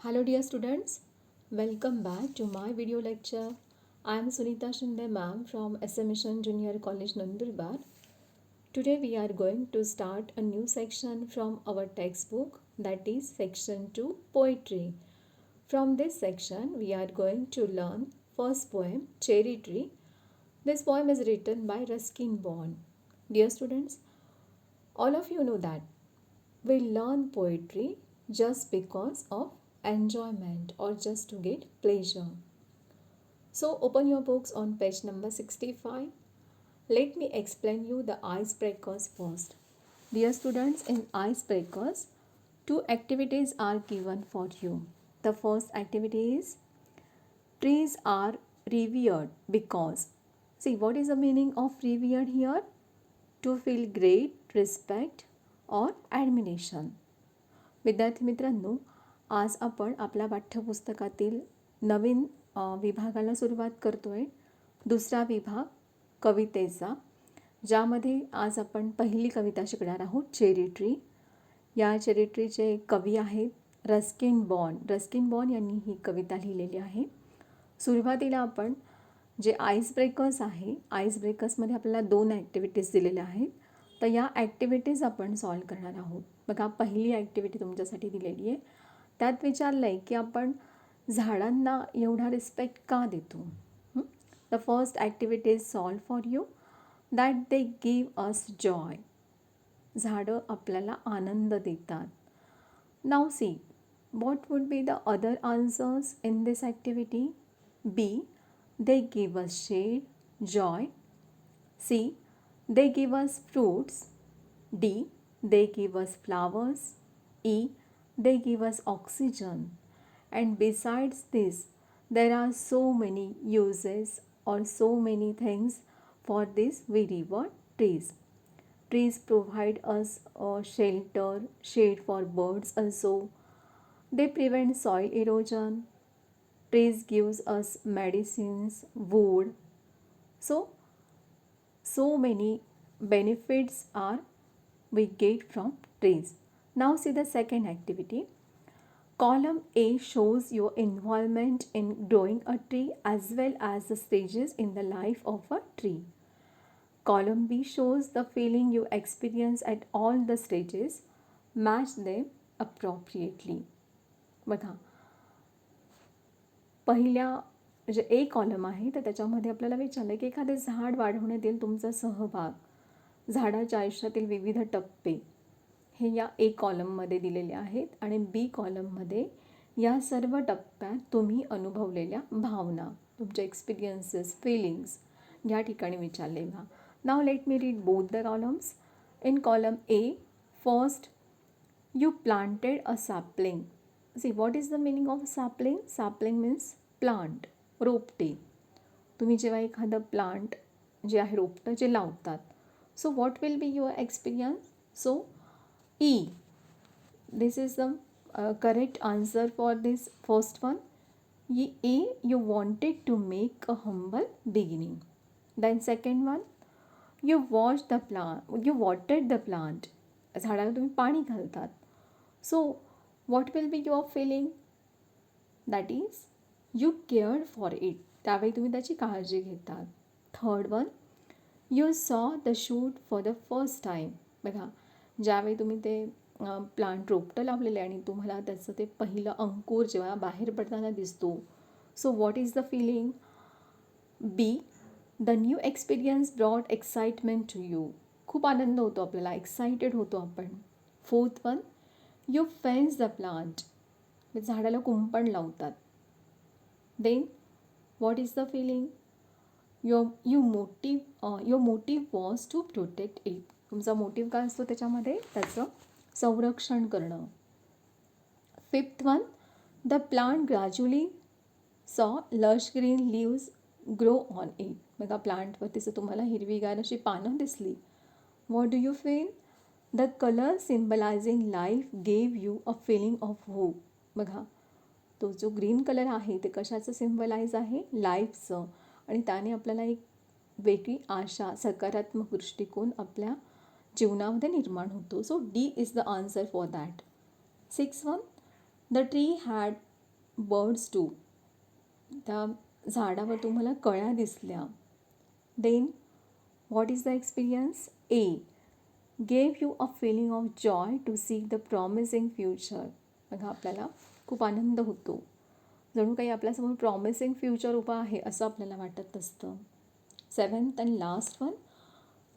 Hello dear students, welcome back to my video lecture. I am Sunita Shinde ma'am from SM Mission Junior College Nandurbar. Today we are going to start a new section from our textbook, that is section 2 poetry. From this section we are going to learn first poem Cherry Tree. This poem is written by Ruskin Bond. Dear students, all of you know that we learn poetry just because of enjoyment or just to get pleasure. So open your books on page number 65. Let me explain you the icebreakers first. Dear students, in icebreakers, two activities are given for you. The first activity is trees are revered because. See, what is the meaning of revered here? To feel great respect or admiration. विद्यार्थी मित्रांनो, आज आपण आपल्या पाठ्यपुस्तकातील नवीन विभागाला सुरुवात करतोय. दुसरा विभाग कवितेचा, ज्यामध्ये आज आपण पहिली कविता शिकणार आहोत चेरी ट्री. या चेरी ट्रीचे कवी आहेत रस्किन बॉन्ड. रस्किन बॉन्ड यांनी ही कविता लिहिलेली आहे. सुरुवातीला आपण जे आईस ब्रेकर्स आहे, आईस ब्रेकर्समध्ये आपल्याला 2 ॲक्टिव्हिटीज दिलेल्या आहेत. तर या ॲक्टिव्हिटीज आपण सॉल्व करणार आहोत. बघा, पहिली ॲक्टिव्हिटी तुमच्यासाठी दिलेली आहे. त्यात विचारलं आहे की आपण झाडांना एवढा रिस्पेक्ट का देतो. The first activity is solve for you that they give us Joy. झाडं आपल्याला आनंद देतात. नाव see, what would be the other answers in this activity? B, they give us shade, joy. C, they give us fruits. D, they give us flowers. E, they give us oxygen. And besides this, there are so many uses or so many things for these we revere trees. Trees provide us shelter, shade for birds also. They prevent soil erosion. Trees gives us medicines, wood. So many benefits are we get from trees. Now see the second activity. Column A shows your involvement in growing a tree as well as the stages in the life of a tree. Column B shows the feeling you experience at all the stages. Match them appropriately. बघा, पहिल्या जे ए column आहे तर त्याच्यामध्ये आपल्याला विचारलं की एखादे झाड वाढवण्यातील तुमचा सहभाग, झाडाच्या आयुष्यातील विविध टप्पे हे या ए कॉलममध्ये दिलेले आहेत आणि बी कॉलममध्ये या सर्व टप्प्यात तुम्ही अनुभवलेल्या भावना, तुमचे एक्सपिरियन्सेस, फिलिंग्स या ठिकाणी विचारले. Now let me read both the columns. In column A, first, you planted a sapling. See, what is the meaning of sapling? Sapling means plant, रोपटे. तुम्ही जेव्हा एखादं प्लांट जे आहे रोपटं जे लावतात, so what will be your experience? So E, this is the correct answer for this first one. E, you wanted to make a humble beginning. Then second one, you watched the plant, you watered the plant. झाडाला तुम्ही पाणी घालतात. So what will be your feeling? That is, you cared for it. त्यावेळी तुम्ही त्याची काळजी घेतात. Third one, you saw the shoot for the first time. बघा, ज्यावेळी तुम्ही ते प्लांट रोपटं लावलेलं आहे आणि तुम्हाला त्याचं ते पहिलं अंकुर जेव्हा बाहेर पडताना दिसतो, so what is the feeling? B, the new experience brought excitement to you. खूप आनंद होतो आपल्याला, एक्साइटेड होतो आपण. Fourth one, you fence the plant. झाडाला कुंपण लावतात. Then what is the feeling? Your motive was to protect it. तुमचा मोटिव्ह काय असतो त्याच्यामध्ये? त्याचं संरक्षण करणं. Fifth one, the plant gradually saw lush green leaves grow on it. बघा, प्लांटवरती जर तुम्हाला हिरवीगार अशी पानं दिसली, what do you feel? The colour symbolizing life gave you a feeling of hope. बघा, तो जो ग्रीन कलर आहे ते कशाचं सिम्बलाइज आहे? लाईफचं. आणि त्याने आपल्याला एक वेगळी आशा, सकारात्मक दृष्टिकोन आपल्या जीवनामध्ये निर्माण होतो. So D is the answer for that. Six one, the tree had birds too, त्या झाडावर तुम्हाला कळ्या दिसल्या. Then what is the experience? A, gave you a feeling of joy to see the promising future. बघा आपल्याला खूप आनंद होतो, जणू काही आपल्यासमोर प्रॉमिसिंग फ्युचर उभं आहे असं आपल्याला वाटत असतं. 7th and last one,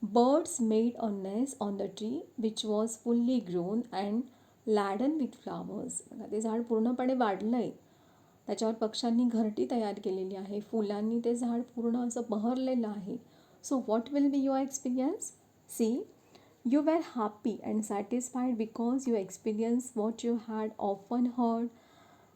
birds made a nest on the tree which was fully grown and laden with flowers. बघा ते झाड पूर्णपणे वाढलं आहे, त्याच्यावर पक्ष्यांनी घरटी तयार केलेली आहे, फुलांनी ते झाड पूर्ण असं बहरलेलं आहे. So what will be your experience? See, you were happy and satisfied because you experience what you had often heard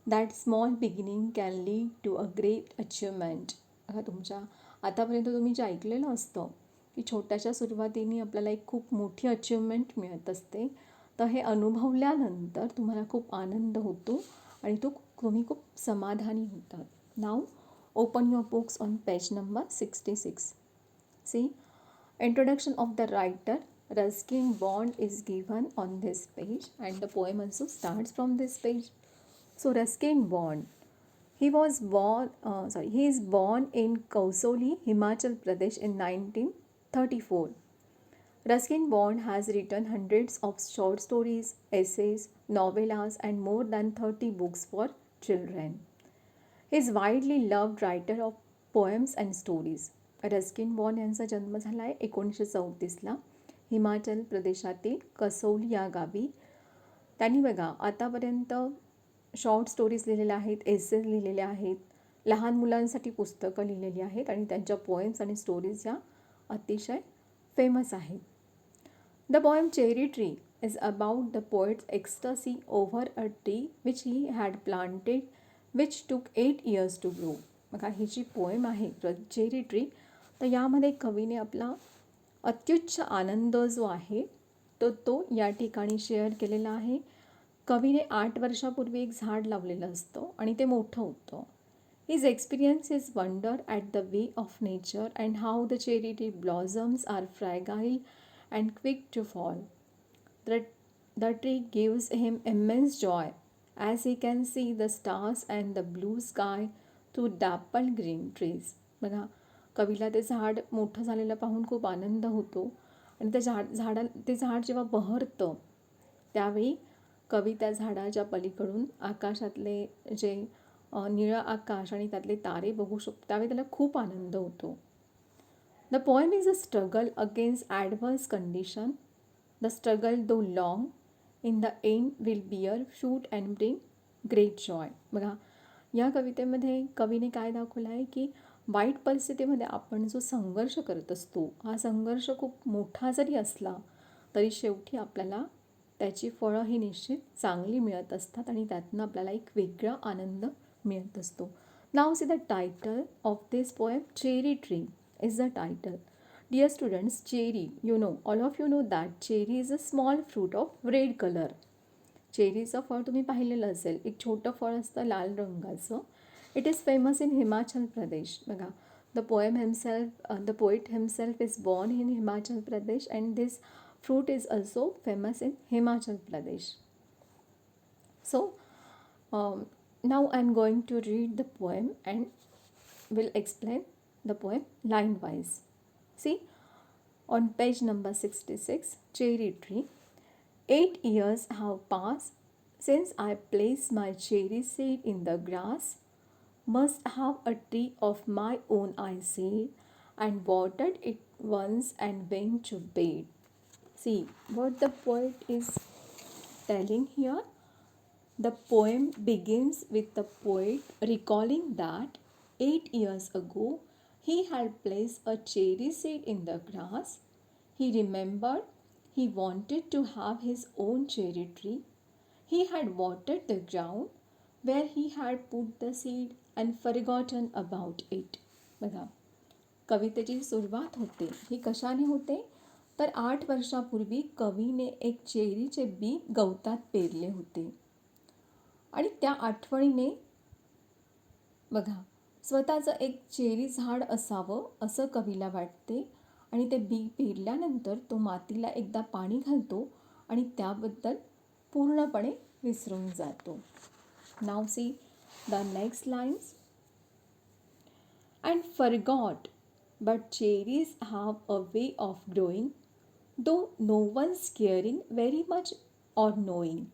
that small beginning can lead to a great achievement. बघा तुमच्या आतापर्यंत तुम्ही जे ऐकलेलं असतं की छोट्याशा सुरुवातीने आपल्याला एक खूप मोठी अचिव्हमेंट मिळत असते, तर हे अनुभवल्यानंतर तुम्हाला खूप आनंद होतो आणि तुम्ही खूप समाधानी होतात. Now open your books on page number 66. See, introduction of the writer Ruskin Bond is given on this page and the poem also starts from this page. So Ruskin Bond, he is born in Kausoli, Himachal Pradesh in 1934. Ruskin Bond has written hundreds of short stories, essays, novellas and more than 30 books for children. He is widely loved writer of poems and stories. Ruskin Bond यांचा जन्म झाला आहे 1934ला हिमाचल प्रदेशातील कसौली या गावी. त्यांनी बघा आतापर्यंत शॉर्ट स्टोरीज लिहिलेल्या आहेत, एसेस लिहिलेल्या आहेत, लहान मुलांसाठी पुस्तकं लिहिलेली आहेत आणि त्यांच्या पोएम्स आणि स्टोरीज या अतिशय फेमस आहेत. The poem cherry tree is about the poets ecstasy over a tree which he had planted which टूक 8 years टू ग्रो. बघा ही जी पोएम आहे चेरी ट्री, तर यामध्ये कवीने आपला अत्युच्च आनंद जो आहे तो या ठिकाणी शेअर केलेला आहे. कवीने 8 वर्षापूर्वी एक झाड लावलेलं असतं आणि ते मोठं होतं. His experience is wonder at the way of nature and how the cherry tree blossoms are fragile and quick to fall. The tree gives him immense joy as he can see the stars and the blue sky through dapple green trees. बघा कवीला ते झाड मोठं झालेलं पाहून खूप आनंद होतो आणि ते झाड जेव्हा बहरतं त्यावेळी कवी त्या झाडाच्या पलीकडून आकाशातले जे निळं आकाश आणि त्यातले तारे बघू शकतो, त्यावेळी त्याला खूप आनंद होतो. The poem is a struggle against adverse condition. The struggle though long in the end will bear fruit and bring great joy. बघा या कवितेमध्ये कवीने काय दाखवलं आहे की वाईट परिस्थितीमध्ये आपण जो संघर्ष करत असतो, हा संघर्ष खूप मोठा जरी असला तरी शेवटी आपल्याला त्याची फळं ही निश्चित चांगली मिळत असतात आणि त्यातनं आपल्याला एक वेगळा आनंद मिळत असतो. Now see the title of this poem, cherry tree is the title. Dear students, cherry, all of you know that cherry is a small fruit of red colour. चेरीचं फळ तुम्ही पाहिलेलं असेल, एक छोटं फळ असतं लाल रंगाचं. It is famous in Himachal Pradesh. बघा the poet himself is born in Himachal Pradesh and this fruit is also famous in Himachal Pradesh. So now I am going to read the poem and will explain the poem line wise. See, on page number 66, Cherry Tree. 8 years have passed since I placed my cherry seed in the grass. Must have a tree of my own, I said, and watered it once and went to bed. See what the poet is telling here. The poem begins with the poet recalling that 8 years ago he had placed a cherry seed in the grass. He remembered he wanted to have his own cherry tree. He had watered the ground where he had put the seed and forgotten about it. बघा कवितेची सुरुवात होते ही कशाने होते, तर 8 वर्षापूर्वी कवीने एक चेरीचे बी गवतात पेरले होते आणि त्या आठवणीने बघा स्वतःचं एक चेरी झाड असावं असं कवीला वाटते आणि ते बी पेरल्यानंतर तो मातीला एकदा पाणी घालतो आणि त्याबद्दल पूर्णपणे विसरून जातो. नाव C The next lines, and forgot, but cherries have a way of growing, though no one's caring very much or knowing.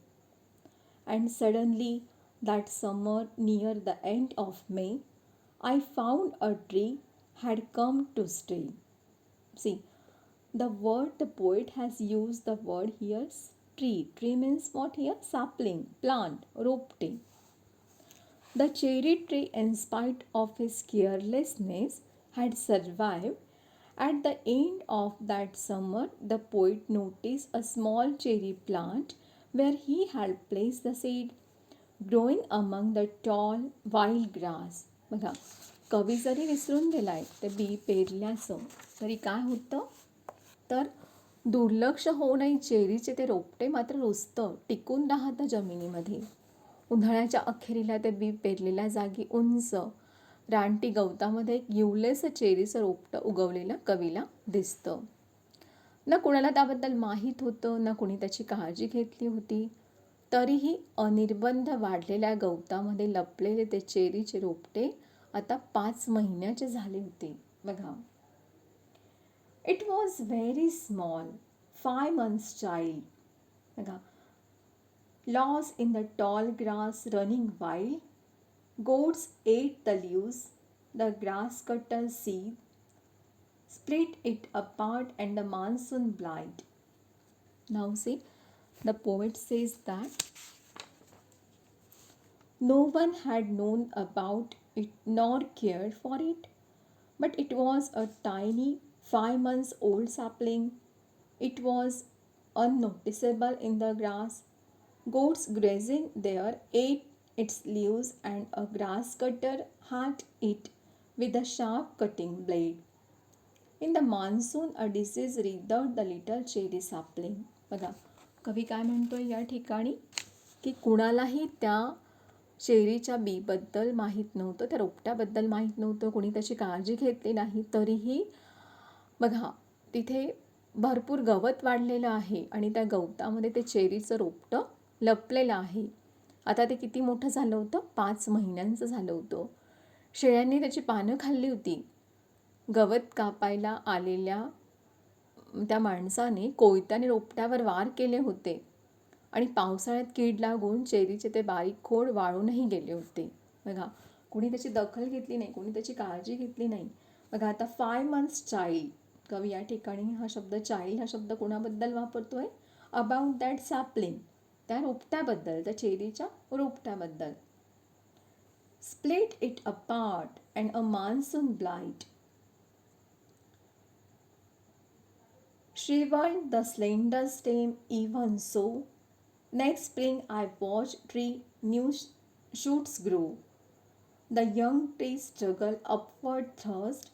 And suddenly, that summer near the end of May, I found a tree had come to stay. See, the poet has used the word here tree. Tree means what here? Sapling, plant, ropte. The cherry tree, in spite of his carelessness, had survived. At the end of that summer, the poet noticed a small cherry plant where he had placed the seed, growing among the tall wild grass. बघा, कवी जरी विसरून गेलाय ते बी पेरल्याचं तरी काय होतं, तर दुर्लक्ष होऊ नये चेरीचे ते रोपटे मात्र रुजतं, टिकून राहतं जमिनीमध्ये. उन्हाळ्याच्या अखेरीला ते बी पेरलेल्या जागी उंच रानटी गवतामध्ये एक युवलेसं चेरीचं रोपटं उगवलेलं कवीला दिसतं. ना कुणाला त्याबद्दल माहीत होतं, ना कुणी त्याची काळजी घेतली होती. तरीही अनिर्बंध वाढलेल्या गवतामध्ये लपलेले ते चेरीचे रोपटे आता 5 महिन्याचे झाले होते. बघा, it was very small, 5 months child. बघा, lost in the tall grass running wild, goats ate the leaves, the grass cutter seed, split it apart and the monsoon blight. Now see, the poet says that no one had known about it nor cared for it, but it was a tiny 5 months old sapling. It was unnoticeable in the grass. Goats grazing there ate its leaves and a grass cutter hacked it with a sharp cutting blade. In the monsoon a disease withered the little cherry sapling. बघा, कवी काय म्हणतोय या ठिकाणी की कुणालाही त्या चेरीच्या बीबद्दल माहीत नव्हतं, त्या रोपट्याबद्दल माहीत नव्हतं, कोणी त्याची काळजी घेतली नाही. तरीही बघा, तिथे भरपूर गवत वाढलेलं आहे आणि त्या गवतामध्ये ते चेरीचं रोपटं लपलेलं आहे. आता ते किती मोठं झालं होतं? 5 महिन्यांचं झालं होतं. शेळ्यांनी त्याची पानं खाल्ली होती. गवत कापायला आलेल्या त्या माणसाने कोयत्याने रोपट्यावर वार केले होते आणि पावसाळ्यात कीड लागून चेरीचे ते बारीक खोड वाळूनही गेले होते. बघा, कोणी त्याची दखल घेतली नाही, कोणी त्याची काळजी घेतली नाही. बघा, आता 5 months चाइल्ड, कवी या ठिकाणी हा शब्द चाइल्ड हा शब्द कोणाबद्दल वापरतोय? अबाउट दॅट सॅपलिंग, त्या रोपट्याबद्दल, त्या चेरीच्या रोपट्याबद्दल. Split it apart and a monsoon blight. Shriveled the slender stem even so. Next spring I watched tree new shoots grow. The young tree struggle upward thrust,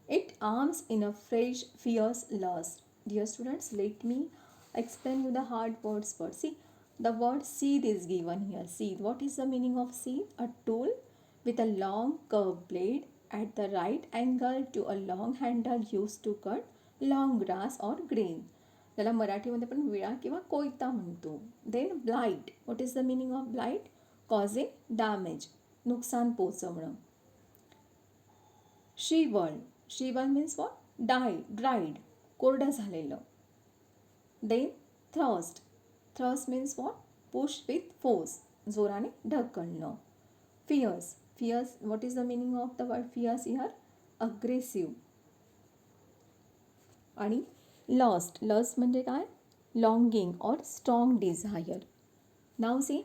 it arms in a fresh fierce lust. Dear students, let me explain you the hard words first. See, the word seed is given here. Seed, what is the meaning of seed? A tool with a long curved blade at the right angle to a long handle used to cut long grass or grain, त्याला मराठीमध्ये पण विळा किंवा कोयता म्हणतो. Then blight, what is the meaning of blight? Causing damage, नुकसान पोचवणं. Shrivelled, shrivelled means what? Dried, कोरडं झालेलं. Then thrust, thrust means what? Push with force, जोराने ढकलणं. Fierce, fierce, what is the meaning of the word fierce here? Aggressive. आणि lust, lust म्हणजे काय? Longing or strong desire. Now see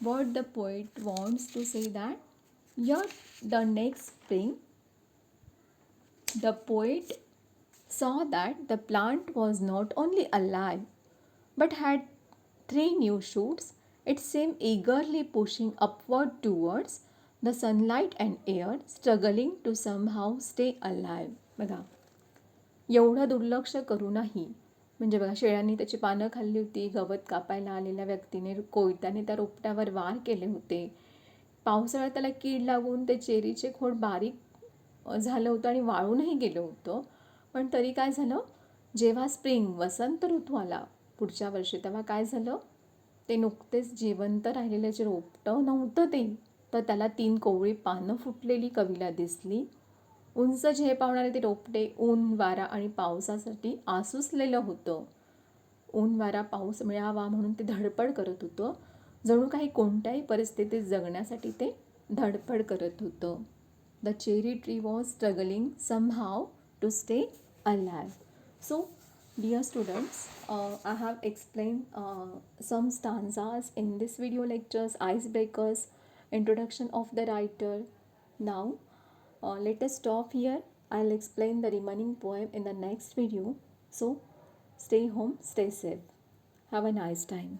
what the poet wants to say that yet the next spring the poet saw that the plant was not only alive but had 3 new shoots. It seemed eagerly pushing upward towards the sunlight and air, struggling to somehow stay alive. बघा, एवढं दुर्लक्ष करूनही, म्हणजे बघा, शेळ्यांनी त्याची पानं खाल्ली होती, गवत कापायला आलेल्या व्यक्तीने कोयत्याने त्या रोपट्यावर वार केले होते, पावसाळ्यात त्याला कीड लागून ते चेरीचे खोड बारीक झालं होतं आणि वाळूनही गेलं होतं. पण तरी काय झालं, जेव्हा स्प्रिंग वसंत ऋतू आला पुढच्या वर्षी, तेव्हा काय झालं, ते नुकतेच जिवंत राहिलेलं जे रोपटं नव्हतं ते तर त्याला 3 कोवळी पानं फुटलेली कवीला दिसली. उंच झेपावणारे ते रोपटे ऊन वारा आणि पावसासाठी आसुसलेलं होतं. ऊन वारा पाऊस मिळावा म्हणून ते धडपड करत होतं. जणू काही कोणत्याही परिस्थितीत जगण्यासाठी ते धडपड करत होतं. The cherry tree was struggling somehow to stay alive. So dear students, I have explained some stanzas in this video lectures, icebreakers, introduction of the writer. Now let us stop here. I'll explain the remaining poem in the next video. So stay home, stay safe. Have a nice time.